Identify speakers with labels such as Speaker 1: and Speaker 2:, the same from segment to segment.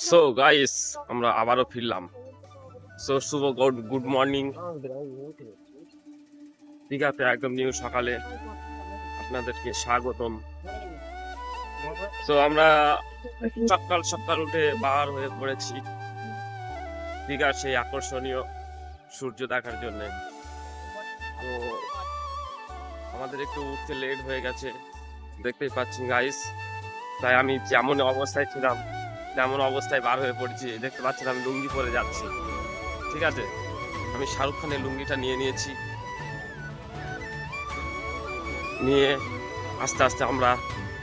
Speaker 1: So guys, আমরা আবারও ফিরলাম। সো শুভ গুড মর্নিং। দীঘাতে একদম নিউ সকালে আপনাদেরকে স্বাগতম। সো আমরা সকাল সকাল উঠে বার হয়ে পড়েছি দীঘার সেই আকর্ষণীয় সূর্য দেখার জন্য। তো আমাদের একটু উঠতে লেট হয়ে গেছে, দেখতেই পাচ্ছেন গাইস। তাই আমি যেমন অবস্থায় ছিলাম তেমন অবস্থায় বার হয়ে পড়েছি। দেখতে পাচ্ছেন আমি লুঙ্গি পরে যাচ্ছি, ঠিক আছে। আমি শাহরুখ খানের লুঙ্গিটা নিয়ে নিয়েছি, নিয়ে আস্তে আস্তে আমরা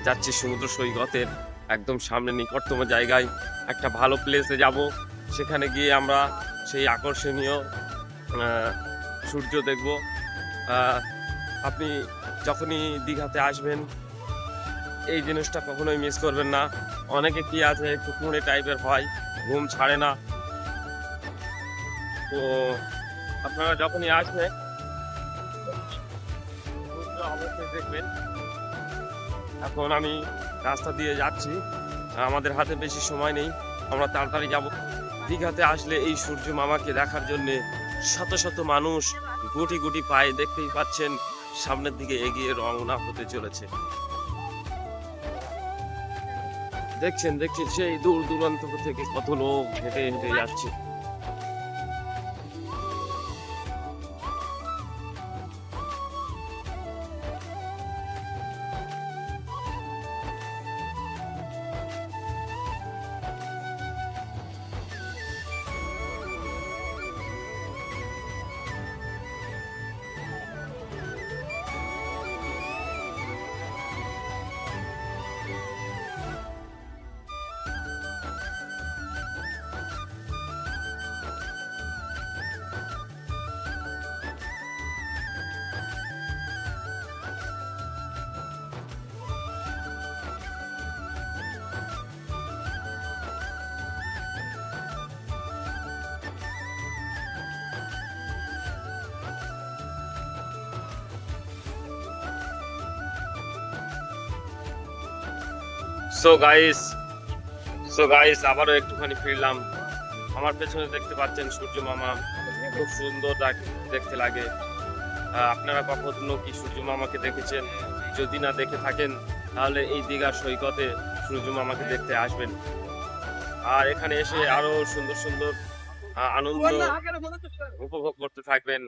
Speaker 1: যাচ্ছি সমুদ্র সৈকতের একদম সামনে নিকটতম জায়গায় একটা ভালো প্লেসে যাব। সেখানে গিয়ে আমরা সেই আকর্ষণীয় সূর্য দেখব। আপনি যখনই দীঘাতে আসবেন এই জিনিসটা কখনোই মিস করবেন না। অনেকে কি আছে একটু কুঁড়ে টাইপের হয়, ঘুম ছাড়ে না। তো আপনারা যখনই আসবেন অবশ্যই দেখবেন। এখন আমি রাস্তা দিয়ে যাচ্ছি, আমাদের হাতে বেশি সময় নেই, আমরা তাড়াতাড়ি যাব। দীঘাতে আসলে এই সূর্য মামাকে দেখার জন্য শত শত মানুষ গুটি গুটি পায়ে, দেখতেই পাচ্ছেন, সামনের দিকে এগিয়ে রওনা হতে চলেছে। দেখছেন সেই দূর দূরান্ত থেকে কত লোক হেঁটে হেঁটে যাচ্ছে। সো গাইস আবারও একটুখানি ফিরলাম। আমার পেছনে দেখতে পাচ্ছেন সূর্য মামা, খুব সুন্দর দেখতে লাগে। আপনারা কখনো কি সূর্য মামাকে দেখেছেন? যদি না দেখে থাকেন তাহলে এই দীঘার সৈকতে সূর্য মামাকে দেখতে আসবেন, আর এখানে এসে আরো সুন্দর সুন্দর আনন্দ উপভোগ করতে থাকবেন।